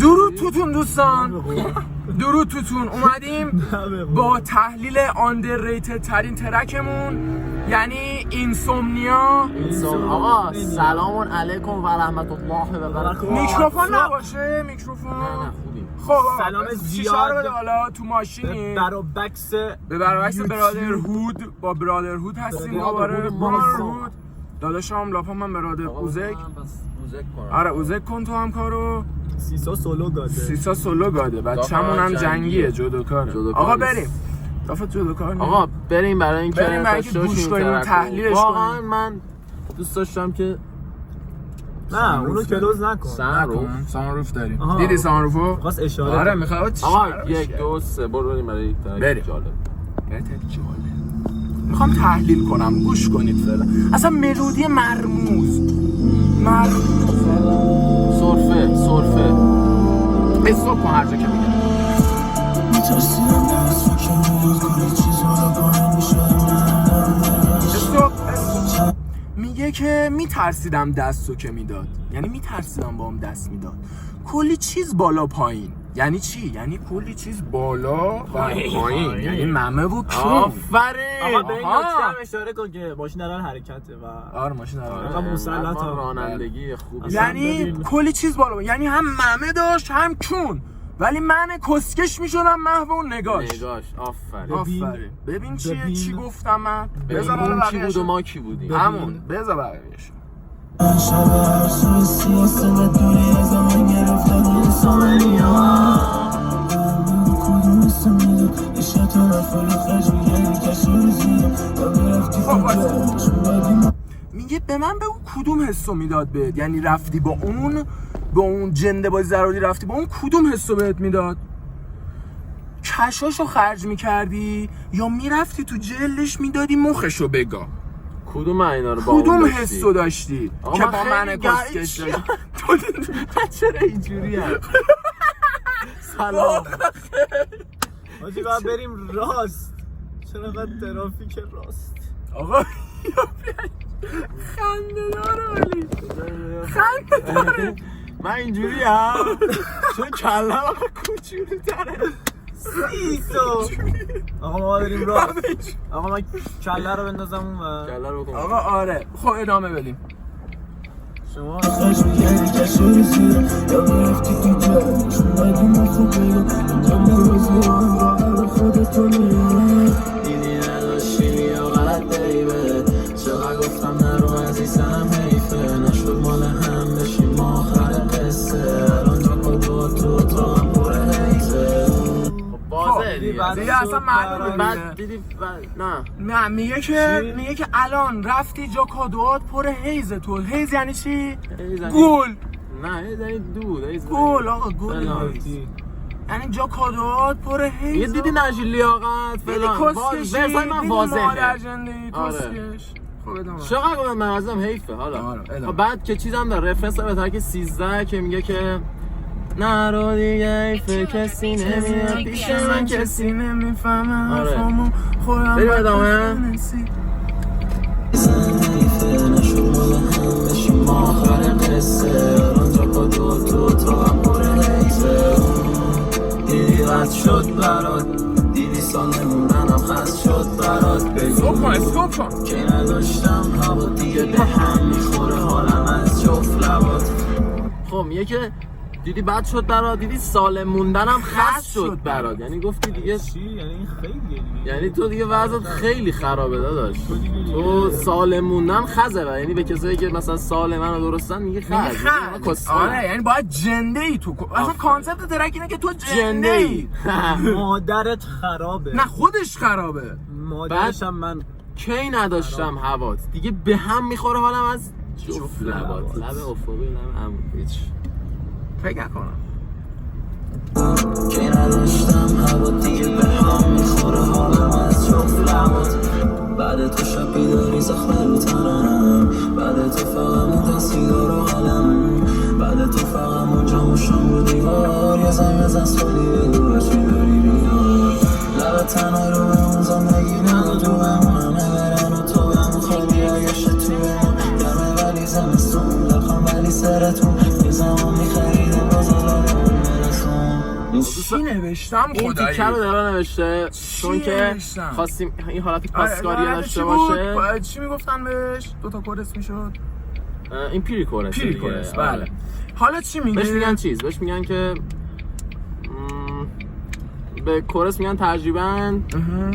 درود توتون دوستان، درود توتون. اومدیم با تحلیل آندرریتد ترین ترکمون، یعنی اینسومنیا. آقا سلام علیکم و رحمت الله و برکاته. میکروفون نباشه، میکروفون. نه خوبی. خب سلام زیاد بده حالا تو ماشینی برابکس به برابکس برادرهود، با برادرهود هستیم. دوباره برادرهود داداشم لاپا من برادر اوزک. آره اوزک کن تو هم کارو. سیسا سولو گاده بچه‌مون هم جنگیه، جودوکاره. آقا بریم رفت جودوکار. آقا بریم برای اینکه گوش کنیم تحلیلش کنیم. واقعا من دوست داشتم که نه اونو کلوز نکن. سانروف داریم. دیدی سانروفو؟ خواست اشاره. آره میخواد. آقا 1 2 3 بریم برای یک ترک جالب. میخوام تحلیل کنم، گوش کنید فعلا. اصلا ملودی مرموز سرفه استوب کن هر جا که میگم. میگه که میترسیدم دستو که میداد، یعنی میترسیدم با هم دست میداد. کلی چیز بالا پایین. یعنی چی؟ یعنی کلی چیز بالا و پایین، یعنی ممه و کون. آفرین. آقا به این نکته هم اشاره کن که ماشین دارن حرکته و آره ماشین آقا مسلط رانندگی خوبی. یعنی کلی چیز بالا، یعنی هم ممه داشت هم کون، ولی من کسکش میشدم محو اون نگاش. آفرین. ببین چی گفتم من. بذار اون کی بود و ما کی بودیم. همون بذار بقیه‌اش. میگه به من بگو کدوم حسو میداد بهت، یعنی رفتی با اون جنده بازی ضروری، رفتی با اون کدوم حسو بهت میداد؟ کشاشو خرج میکردی یا میرفتی تو جلدش میدادی مخشو بگا؟ کدوم اینا رو با کدوم حسو داشتی که با من کسکش داشتی؟ تو چرا اینجوری هست؟ سلام حاجی باید بریم راست. چرا قد ترافیک راست؟ آقا خنده داره ولی خنده داره. من اینجوری هم چون کلم کوچولو تره. سیسو آقا ما بریم راست. آقا من کله رو بندازم اون و کله رو بکن. آقا آره خب ادامه بدیم. شما دیدی نداشتی یا غلط داری به چقدر گفتم نرو عزیزم حیفه نشد مال هم بشیم ما آخر قصه الان جا کدو تو هم پر حیزه. بازه دیگه اصلا معلومه. بعد دیدی نه میگه که الان رفتی جا کادوات پر حیزه. تو حیز یعنی چی؟ گل. نه یعنی دود. گل آقا گل. یعنی جا کادوات پر حیزه. یه دیدی نجی لیاقت فلان ورسای من واضحه. مادر جندگی کسکش. خب ادامه. چقدر گفتم من ازم حیفه حالا. خب بعد که چیزم داره رفرنس به ترک 13 که میگه که نرو دیگه حیفه کسی نمیاد پیش من کسی نمیفهمه حرفامو خودم بریم ادامه. نشد مال هم بشیم ما آخر قصه الان جا کدو تو هم پر حیزه. دیدی رد شد برات، دیدی سال نموندنم خست شد برات. استوب کن که نداشتم هوا دیگه به هم میخوره حالم از جفت لبات. خب میگه که دیدی بد شد برات، دیدی سال موندنم خست شد برات. یعنی گفتی دیگه چی؟ یعنی خیلی دیگه. یعنی تو دیگه وضعت خیلی خرابه داداش. تو سال موندن خزه و یعنی به کسایی که مثلا سال منو درستن میگه خز. آره یعنی باید جنده ای تو. اصلا کانسپت ترک اینه که تو جنده ای. مادرت خرابه. نه خودش خرابه. مادرش هم من کی نداشتم هوات دیگه به هم میخوره حالم از جفت لبات. لب افقی لب عمو هیچ فکر نکنم. که نداشتم هوا دیگه به هم میخوره حالم از جفت لبات. بعد تو شب بیداری زخمه رو تنم، بعد تو فقط مونده سیگار و قلم، بعد تو فقط اونجا مشام رو دیوار. یه زنگ بزن سالی بگو چی داری بیار. لبت تنهای رو به اون زندگی ندو تو بمونم نگرن و تو بمون خالی اگرش تو بمون گرمه ولی زمستون لبخم ولی سرتون یه زمان میخریدم باز الان چی نوشتم این خدایی؟ تیکه رو داره نوشته چون که نوشتم؟ خواستیم این حالت آره، پاسکاری آره، داشته چی بود؟ باشه. چی میگفتن بهش؟ دوتا کورس میشد؟ این پیری کورس پیری کورس، بله. حالا چی میگه؟ بهش میگن چیز، بهش میگن که به کورس میگن تقریبا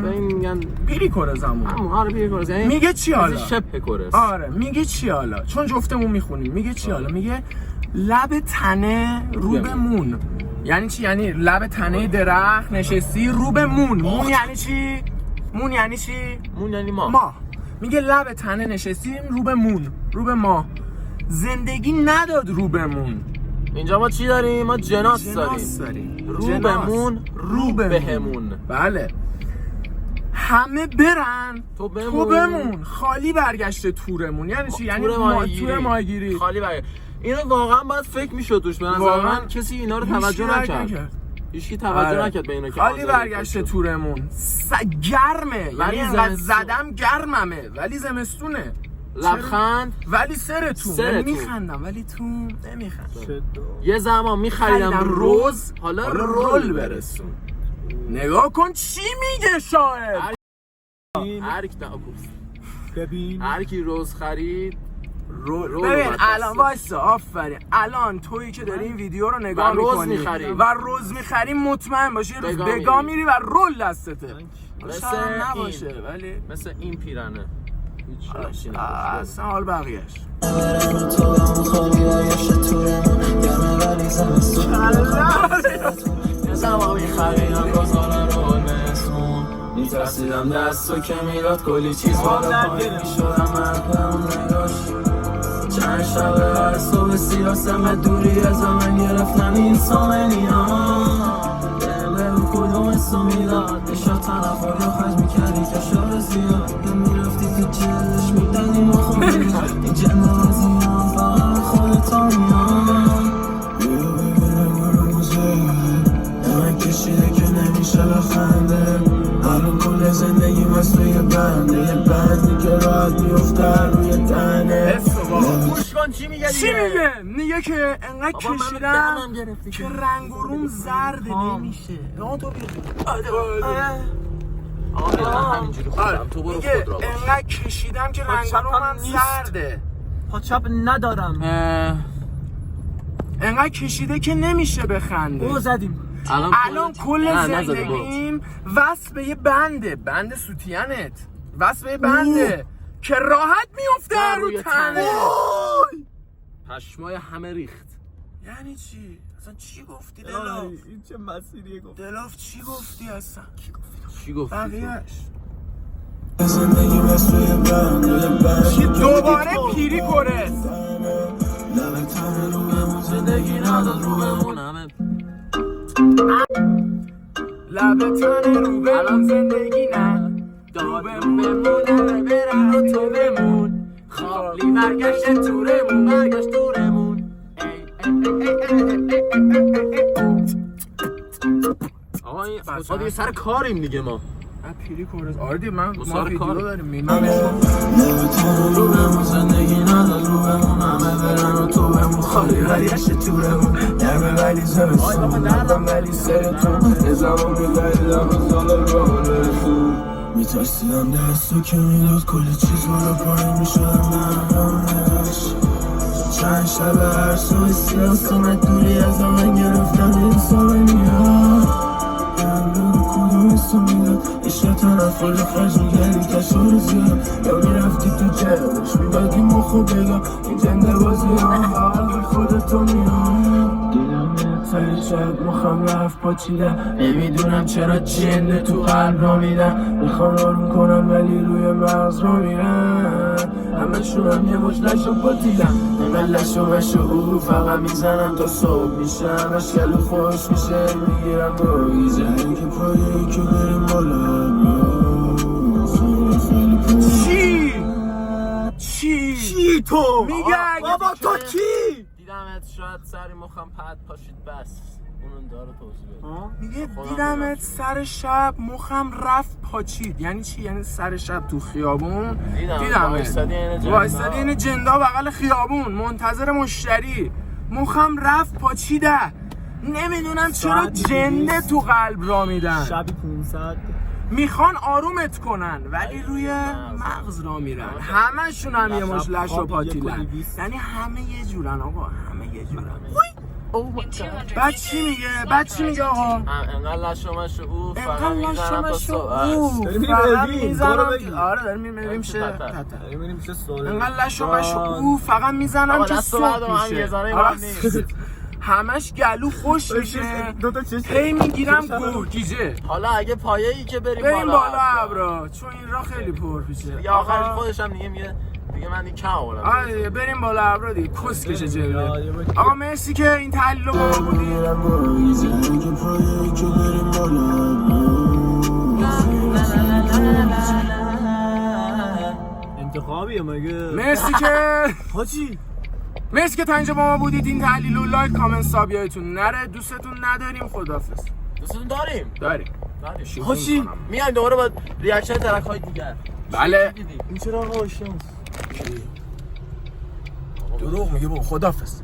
به این میگن پیری کورس همون. آره پیری کورس، یعنی میگه چی حالا؟ شبه کورس. آره میگه چی حالا؟ چون جفتمون میخونیم. میگه چی حالا؟ میگه لب تنه رو به مون. یعنی چی؟ یعنی لب تنه درخت نشستی رو به مون. مون یعنی چی؟ مون یعنی چی؟ مون یعنی ما. ماه. میگه لب تنه نشستیم رو به مون، رو به ماه. زندگی نداد رو به مون. اینجا ما چی داریم؟ ما جناس داریم. رو بهمون، رو بهمون. بله. همه برن تو بمون. خالی برگشته تورمون. یعنی چی؟ یعنی تور ماهیگیری. خالی برگشت. اینو واقعا باید فکر میشد توش. به نظر من کسی اینا رو توجه نکرد. هیچی توجه نکرد به اینا که خالی برگشته تورمون. گرمه. یعنی انقدر زدم گرممه ولی زمستونه. لبخند ولی سرتون میخندم ولی تو نمیخندم. یه زمان میخریدم روز، حالا رول برسون. نگاه کن چی میگه شاعر. هر کی روز خرید ببین الان وایسا، آفرین. الان تویی که داری این ویدیو رو نگاه میکنی و روز میخری مطمئن باشی بگاه میری و رول دستته. مثل نباشه ولی مثل این پیرنه اصلا حال بقیهش. میترسیدم دستو که میداد کلی چیز بالا پایین میشدم من همون نگاش. چند شب هر صبح سیاسم دوری از من گرفتم این سامنی ها. دلم کدوم اسو میداد بشا طرف رو خرج میکردی که شار زیاد میرفتی تو جلش میدنی ما خودی این جنازی هم فقط خودتا میان. بیا ببینم برو موزه من کشیده که نمیشه بخنده. الان کل زندگی مثل یه بنده، یه بندی که راحت میفته روی تنه. گوش کن چی میگه میگه که انقدر کشیدم که رنگ و روم زرد نمیشه. نه تو همینجوری خودم تو برو خود را باش. انقدر کشیدم که رنگ و رومم زرده. پاچپ ندارم. انقدر کشیده که نمیشه بخنده. او زدیم. الان کل زندگیم وصل به یه بند سوتیانت، وصل به یه بنده که راحت میفته رو تنه. پشمای همه ریخت. یعنی چی؟ اصلا چی گفتی دلاف؟ این چه مسیریه گفت؟ دلاف چی گفتی اصلا؟ چی گفتی؟ بقیهش زندگی مثل یه بنده دوباره پیری کورس. لب تنه رو بمون زندگی نداد رو بمون همه لب تنه رو بمون زندگی نه داد بمونه برن و تو بمون. خالی برگشت تورمون، برگشت تورمون. آقا این خود دیگه سر کاریم دیگه ما. پیری کورس. آره دیگه ما سر ویدیو کار داریم. لب تنه رو بمون زندگی نداد رو بمون همه برن و تو بمون. خالی برگشت تورمون گرمه ولی زمستون دردم ولی سرتون. یه زمان می‌خریدم و سال رو برسون. میترسیدم دستو که میداد کلی چیز بالا پایین میشدم من همون نگاش. چند شب هر صبح سیاسم دوری از من گرفتم این سامنی ها. کدوم اسو میداد عشق طرف رو خرج میگردی کشور زیاد یا میرفتی تو جلش میدادی مخو بگا این جنده بازی ها حال خودتو میاد. دیدم سری شب مخم رفت پاچیده نمیدونم چرا جنده تو قلب را میدن. میخوام آروم کنم ولی روی مغز را میرن. همه شونم یه مش لش و پاتیدم اینقدر لش و وش و او فقط میزنم تا صبح میشم اشکل و خوش میشه میگیرم رویزه هری که پایی که بریم بالا. چی تو میگه بابا تو کی؟ دیدمت شاید سری مخم پد پاشید بس اونم داره توضیح بده. میگه دیدمت سر شب مخم رفت پاچید. یعنی چی؟ یعنی سر شب تو خیابون دیدمت وایستادی این جندا بغل خیابون منتظر مشتری. مخم رفت پاچیده. نمیدونم چرا ساعت جنده 200. تو قلب را میدن. شبی 500 میخوان آرومت کنن ولی روی مغز را میرن. همشون هم یه مش لش و پاتیلن. یعنی همه یه جورن آقا، همه یه جورن. بعد چی میگه؟ بعد چی میگه آقا؟ انقدر لشمش او فقط انقدر میزنم تا لشمش صبح. او داریم میریم فقط اوین. میزنم. برو بگی. آره داریم میریم میشه تتر. می‌بینیم چه سوال. انقدر لشمش او فقط میزنم آقا که دست و بعد صبح هم یه میشه. زانه آره. من نیست. همش گلو خوش میشه. دو تا چشم. هی میگیرم گورگیجه. حالا اگه پایه ای که بریم بریم بالا ابرا، چون این راه خیلی پر پیشه. یا آخرش خودش هم دیگه من این کم آوردم. آره بریم بالا ابرا دیگه، کس کشه جلوه. آقا مرسی که این تحلیل رو با ما بودی. انتخابیه مگه؟ مرسی که حاجی مرسی که تا اینجا با ما بودید. این تحلیل و لایک کامنت ساب یادتون نره. دوستتون نداریم. خداحافظ. دوستتون داریم. داریم. حاجی میایم دوباره با ریاکشن ترک های دیگر. بله. این چرا آقا آشناس؟ دروغ میگه بابا. خداحافظ.